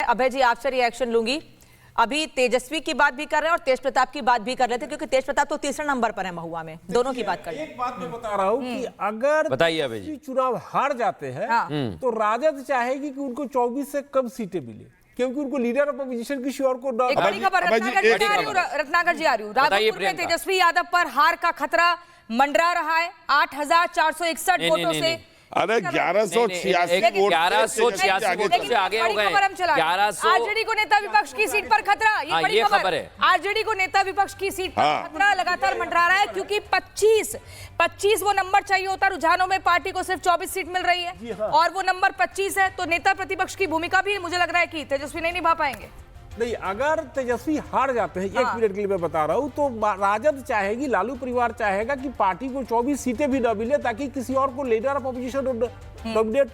अभय जी आपसे रिएक्शन लूंगी। अभी तेजस्वी की बात भी कर रहे हैं और तेज प्रताप की बात भी कर रहे थे, क्योंकि तेज प्रताप तो तीसरे नंबर पर है महुआ में। दोनों की बात कर रहे हैं। एक बात मैं बता रहा हूँ कि अगर बताइए अभय जी। चुनाव हार जाते हैं तो राजद चाहेगी कि उनको 24 से कम सीटें मिले, क्योंकि उनको लीडर ऑफ अपोजिशन किसी और को एक बड़ी खबर रत्नाकर जी आ रही हूँ। राघोपुर में तेजस्वी यादव पर हार का खतरा मंडरा रहा है 8,461 वोटों से। अरे 1186 वोट से आगे हो गए। 1100 आरजेडी को नेता विपक्ष की सीट पर खतरा। ये बड़ी खबर है। आरजेडी को नेता विपक्ष की सीट पर खतरा लगातार मंडरा रहा है, क्योंकि 25 वो नंबर चाहिए होता। रुझानों में पार्टी को सिर्फ 24 सीट मिल रही है और वो नंबर 25 है, तो नेता प्रतिपक्ष की भूमिका भी मुझे लग रहा है कि तेजस्वी नहीं निभा पाएंगे। नहीं, अगर तेजस्वी हार जाते हैं, एक मिनट के लिए मैं बता रहा हूं, तो राजद चाहेगी, लालू परिवार चाहेगा कि पार्टी को 24 सीटें भी न मिले, ताकि किसी और को लीडर ऑफ अपोजिशन नॉमिनेट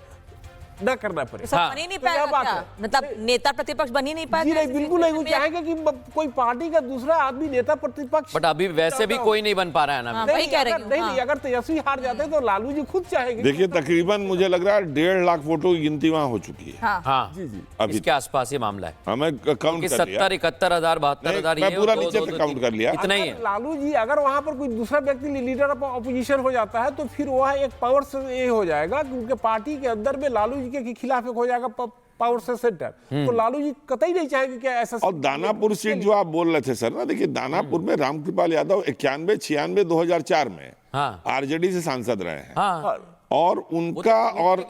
न करना पड़े। बन ही नहीं पाएगा क्या? मतलब नेता प्रतिपक्ष बन ही नहीं पाएगा। जी नहीं, बिल्कुल नहीं। वो चाहेगा कि कोई पार्टी का दूसरा आदमी नेता प्रतिपक्ष। बट अभी वैसे भी कोई नहीं बन पा रहा है ना। वही कह रहे हैं। नहीं, अगर तेजस्वी हार जाते हैं तो लालू जी खुद चाहेंगे। देखिए, तकरीबन मुझे लग रहा है 1.5 लाख वोटों की गिनती वहां हो चुकी है। हाँ, जी जी, अभी इसके आसपास ये मामला है। हमें काउंट कर लिया 70, 71,000, 72,000, मैं पूरा नीचे तक काउंट कर लिया। इतना ही है। लालू जी अगर वहां पर कोई दूसरा व्यक्ति लीडर ऑफ अपोजिशन हो जाता है, तो फिर वह एक पावर से ये हो जाएगा कि उनके पार्टी के अंदर में लालू जी के खिलाफ एक हो जाएगा पावर से सेंटर। तो लालू जी कतई नहीं चाहेंगे क्या ऐसा। और दानापुर सीट जो आप बोल रहे थे सर ना, देखिए दानापुर में रामकृपाल यादव 91, 96, 2004 में आरजेडी से सांसद रहे हैं और उनका और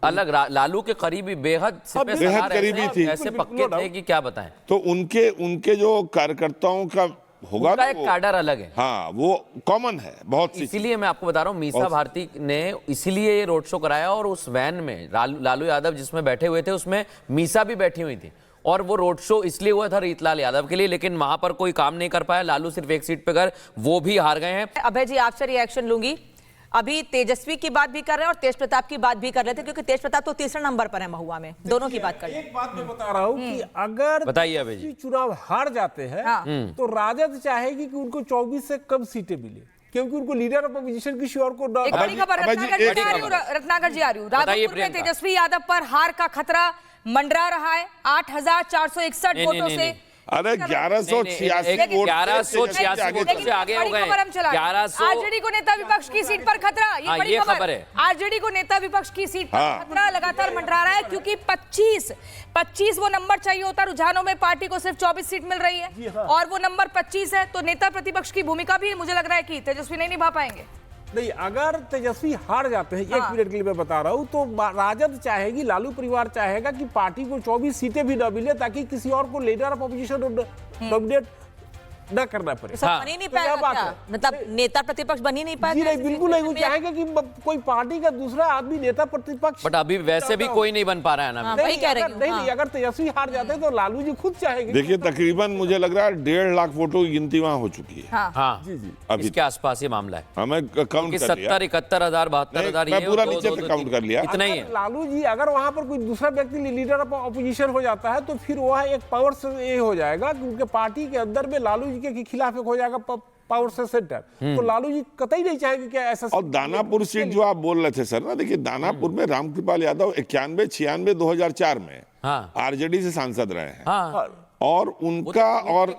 अलग लालू के करीबी बेहद करीबी थी, ऐसे पक्के थे कि क्या बताएं। तो उनके जो कार्यकर्ताओं का होगा ना, एक कैडर अलग है। हाँ, वो कॉमन है बहुत सी। इसीलिए मैं आपको बता रहा हूँ, मीसा भारती ने इसीलिए ये रोड शो कराया और उस वैन में लालू यादव जिसमें बैठे हुए थे, उसमें मीसा भी बैठी हुई थी। और वो रोड शो इसलिए हुआ था रीतलाल यादव के लिए, लेकिन वहां पर कोई काम नहीं कर पाया। लालू सिर्फ एक सीट पे गए, वो भी हार गए हैं। अभय जी आपसे रिएक्शन लूंगी। अभी तेजस्वी की बात भी कर रहे हैं और तेज प्रताप की बात भी कर रहे थे, क्योंकि तेज प्रताप तो तीसरे नंबर पर है महुआ में। दोनों की बात कर रहे हैं। एक बात मैं बता रहा हूँ कि अगर बताइए अभय जी। चुनाव हार जाते हैं तो राजद चाहेगी कि उनको 24 से कम सीटें मिले, क्योंकि उनको लीडर ऑफ अपोजिशन किसी और को। एक बड़ी खबर रत्नाकर जी आ रही हूँ। राघोपुर में तेजस्वी यादव पर हार का खतरा मंडरा रहा है 8,461 वोटों से। अरे 1186 वोट से आगे हो गए। 1100 आरजेडी को नेता विपक्ष की सीट पर खतरा। ये बड़ी खबर है। आरजेडी को नेता विपक्ष की सीट पर खतरा लगातार मंडरा रहा है, क्योंकि 25 वो नंबर चाहिए होता। रुझानों में पार्टी को सिर्फ 24 सीट मिल रही है और वो नंबर 25 है, तो नेता प्रतिपक्ष की भूमिका भी मुझे लग रहा है कि तेजस्वी नहीं निभा पाएंगे। नहीं, अगर तेजस्वी हार जाते हैं, एक मिनट के लिए मैं बता रहा हूं, तो राजद चाहेगी, लालू परिवार चाहेगा कि पार्टी को 24 सीटें भी न मिले, ताकि किसी और को लीडर ऑफ अपोजिशन नॉमिनेट न करना पड़े। बन ही नहीं पाएगा क्या? मतलब नेता प्रतिपक्ष बन ही नहीं पाएगा। जी नहीं, बिल्कुल नहीं। वो चाहेगा कि कोई पार्टी का दूसरा आदमी नेता प्रतिपक्ष। बट अभी वैसे भी कोई नहीं बन पा रहा है ना। वही कह रहे हैं। नहीं, अगर तेजस्वी हार जाते हैं तो लालू जी खुद चाहेंगे। देखिए, तकरीबन मुझे लग रहा है 1.5 लाख वोटों की गिनती वहां हो चुकी है। हाँ, जी जी, अभी इसके आसपास ये मामला है। हमें काउंट कर लिया 70, 71,000, 72,000, मैं पूरा नीचे तक काउंट कर लिया। इतना ही है। लालू जी अगर वहां पर कोई दूसरा व्यक्ति लीडर ऑफ अपोजिशन हो जाता है, तो फिर वह एक पावर से ये हो जाएगा कि उनके पार्टी के अंदर में लालू जी के खिलाफ एक हो जाएगा पावर से सेंटर। तो लालू जी कतई नहीं चाहेंगे क्या ऐसा। और दानापुर सीट जो आप बोल रहे थे सर ना, देखिए दानापुर में रामकृपाल यादव 91, 96, 2004 में आरजेडी से सांसद रहे हैं और उनका और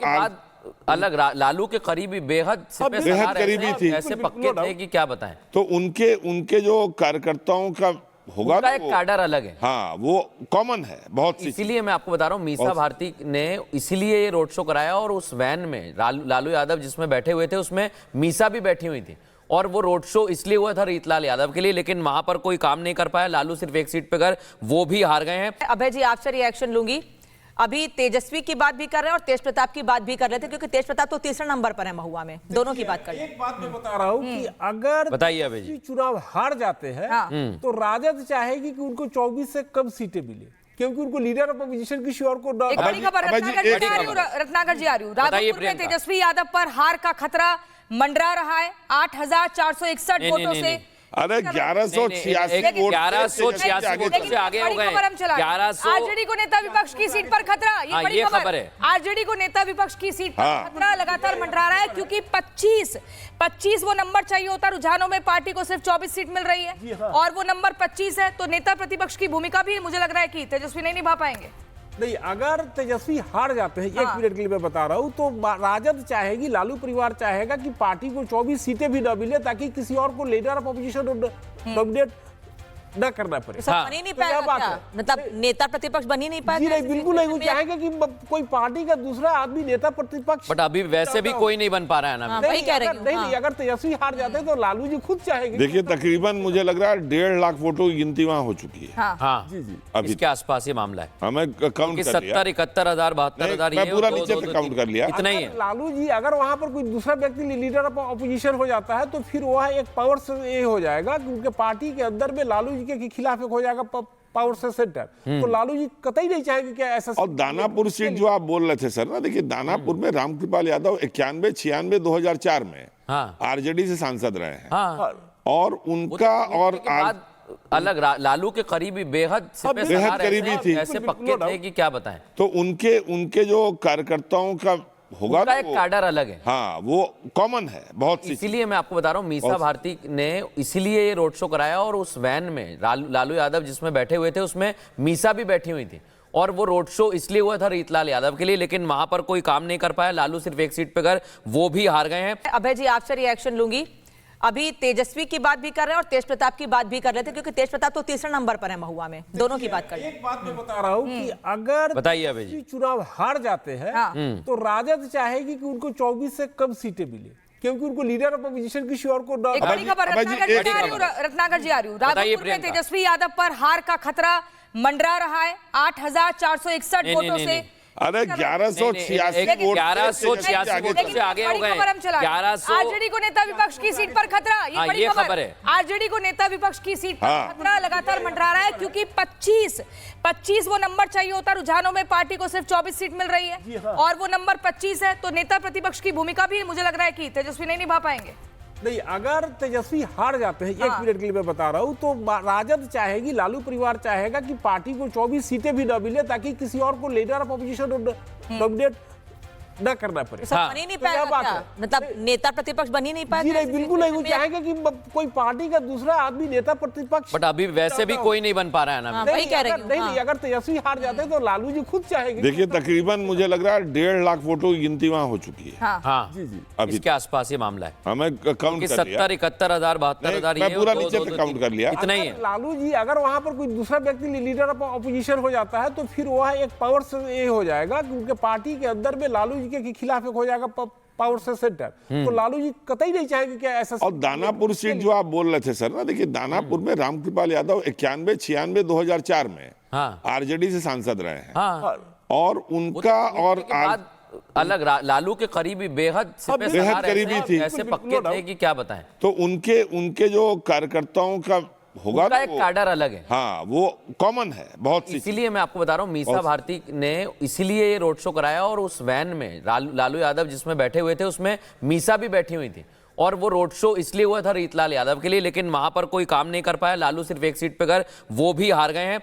अलग लालू के करीबी बेहद करीबी थी, ऐसे पक्के थे कि क्या बताएं। तो उनके जो कार्यकर्ताओं का होगा ना, एक कैडर अलग है। हाँ, वो कॉमन है बहुत सी। इसीलिए मैं आपको बता रहा हूँ, मीसा भारती ने इसीलिए ये रोड शो कराया और उस वैन में लालू यादव जिसमें बैठे हुए थे, उसमें मीसा भी बैठी हुई थी। और वो रोड शो इसलिए हुआ था रीतलाल यादव के लिए, लेकिन वहां पर कोई काम नहीं कर पाया। लालू सिर्फ एक सीट पे गए, वो भी हार गए हैं। अभय जी आपसे रिएक्शन लूंगी। अभी तेजस्वी की बात भी कर रहे हैं और तेज प्रताप की बात भी कर रहे थे, क्योंकि तेज प्रताप तो तीसरे नंबर पर है महुआ में। दोनों की बात कर रहे हैं। एक बात मैं बता रहा हूँ कि अगर बताइए अभय जी। चुनाव हार जाते हैं तो राजद चाहेगी कि उनको 24 से कम सीटें मिले, क्योंकि उनको लीडर ऑफ अपोजिशन किसी और को। एक बड़ी खबर रत्नाकर जी आ रही हूँ। राघोपुर में तेजस्वी यादव पर हार का खतरा मंडरा रहा है 8,461 वोटों से। अरे 1186 वोट से आगे हो गए। 1100 आरजेडी को नेता विपक्ष की सीट पर खतरा। ये बड़ी खबर है। आरजेडी को नेता विपक्ष की सीट पर खतरा लगातार मंडरा रहा है, क्योंकि 25 वो नंबर चाहिए होता। रुझानों में पार्टी को सिर्फ 24 सीट मिल रही है और वो नंबर 25 है, तो नेता प्रतिपक्ष की भूमिका भी मुझे लग रहा है कि तेजस्वी नहीं निभा पाएंगे। नहीं, अगर तेजस्वी हार जाते हैं, एक मिनट के लिए मैं बता रहा हूँ, तो राजद चाहेगी, लालू परिवार चाहेगा कि पार्टी को 24 सीटें भी न मिले ताकि किसी और को लीडर ऑफ अपोजिशन नॉमिनेट न करना पड़े। बन ही नहीं पाएगा क्या? मतलब नेता प्रतिपक्ष बन ही नहीं पाएगा? जी नहीं, बिल्कुल नहीं। वो चाहेंगे कि कोई पार्टी का दूसरा आदमी नेता प्रतिपक्ष। बट अभी वैसे भी कोई नहीं बन पा रहा है ना। वही कह रही हूं। नहीं, अगर तेजस्वी हार जाते हैं तो लालू जी खुद चाहेंगे। देखिए, तकरीबन मुझे लग रहा है 1.5 लाख वोटों की गिनती वहां हो चुकी है। हाँ, जी जी, अभी इसके आसपास ये मामला है। हमें काउंट कर लिया, 70, 71,000, 72,000, मैं पूरा नीचे से काउंट कर लिया। इतना ही है। लालू जी अगर वहां पर कोई दूसरा व्यक्ति लीडर ऑफ अपोजिशन हो जाता है तो फिर वह एक पावर से ये हो जाएगा कि उनके पार्टी के अंदर में लालू जी के खिलाफ एक हो जाएगा पावर से सेंटर। तो लालू जी कतई नहीं चाहेंगे क्या ऐसा। और दानापुर सीट जो आप बोल रहे थे सर ना, देखिए दानापुर में रामकृपाल यादव 91, 96, 2004 में आरजेडी से सांसद रहे हैं। और उनका और अलग लालू के करीबी बेहद करीबी थी, ऐसे पक्के थे कि क्या बताएं। तो उनके जो कार्यकर्ताओं का होगा उनका एक कैडर अलग है। हाँ, वो कॉमन है बहुत सी। इसीलिए मैं आपको बता रहा हूँ, मीसा भारती ने इसीलिए ये रोड शो कराया और उस वैन में लालू यादव जिसमें बैठे हुए थे उसमें मीसा भी बैठी हुई थी। और वो रोड शो इसलिए हुआ था रीतलाल यादव के लिए, लेकिन वहां पर कोई काम नहीं कर पाया। लालू सिर्फ एक सीट पे गए, वो भी हार गए हैं। अभय जी, आपसे रिएक्शन लूंगी। अभी तेजस्वी की बात भी कर रहे हैं और तेज प्रताप की बात भी कर रहे थे, क्योंकि तेज प्रताप तो तीसरे नंबर पर है महुआ में। दोनों की बात कर रहे हैं। एक बात मैं बता रहा हूँ कि अगर बताइए अभय जी, चुनाव हार जाते हैं तो राजद चाहेगी कि उनको 24 से कम सीटें मिले, क्योंकि उनको लीडर ऑफ अपोजिशन किसी और को एक बड़ी खबर रत्नाकर जी आ रही हूँ। राघोपुर में तेजस्वी यादव पर हार का खतरा मंडरा रहा है 8,461 वोटों से। अरे 1186 वोटों से आगे हो गए। आरजेडी को नेता विपक्ष की सीट पर खतरा, ये बड़ी खबर है। आरजेडी को नेता विपक्ष की सीट पर खतरा लगातार मंडरा रहा है, क्योंकि 25 वो नंबर चाहिए होता। रुझानों में पार्टी को सिर्फ 24 सीट मिल रही है और वो नंबर 25 है। तो नेता प्रतिपक्ष की भूमिका भी मुझे लग रहा है कि तेजस्वी नहीं निभा पाएंगे। नहीं, अगर तेजस्वी हार जाते हैं, एक मिनट के लिए मैं बता रहा हूँ, तो राजद चाहेगी, लालू परिवार चाहेगा कि पार्टी को 24 सीटें भी न मिले ताकि किसी और को लीडर ऑफ अपोजिशन नॉमिनेट न करना पड़े। बन ही नहीं पाएगा क्या? मतलब नेता प्रतिपक्ष बन ही नहीं पाएगा? जी नहीं, बिल्कुल नहीं। वो चाहेंगे कि कोई पार्टी का दूसरा आदमी नेता प्रतिपक्ष। बट अभी वैसे भी कोई नहीं बन पा रहा है ना। वही कह रही हूं। नहीं, अगर तेजस्वी हार जाते हैं तो लालू जी खुद चाहेंगे। देखिए, तकरीबन मुझे लग रहा है 1.5 लाख वोटों की गिनती वहां हो चुकी है। हाँ, जी जी, अभी इसके आसपास ये मामला है। हमें काउंट कर लिया, 70, 71,000, 72,000, मैं पूरा नीचे से काउंट कर लिया। इतना ही है। लालू जी अगर वहां पर कोई दूसरा व्यक्ति लीडर ऑफ अपोजिशन हो जाता है तो फिर वह एक पावर से ये हो जाएगा कि उनके पार्टी के अंदर में लालू जी के खिलाफ एक हो जाएगा पावर से सेंटर। तो लालू जी कतई नहीं चाहेंगे क्या ऐसा। और दानापुर सीट जो आप बोल रहे थे सर ना, देखिए दानापुर में रामकृपाल यादव 91, 96, 2004 में आरजेडी से सांसद रहे हैं। और उनका और अलग लालू के करीबी बेहद करीबी थी, ऐसे पक्के थे कि क्या बताएं। तो उनके जो कार्यकर्ताओं का होगा उनका एक कैडर अलग है। हाँ, वो कॉमन है बहुत सी। इसीलिए मैं आपको बता रहा हूँ, मीसा भारती ने इसीलिए ये रोड शो कराया और उस वैन में लालू यादव जिसमें बैठे हुए थे उसमें मीसा भी बैठी हुई थी। और वो रोड शो इसलिए हुआ था रीतलाल यादव के लिए, लेकिन वहां पर कोई काम नहीं कर पाया। लालू सिर्फ एक सीट पे गए, वो भी हार गए हैं।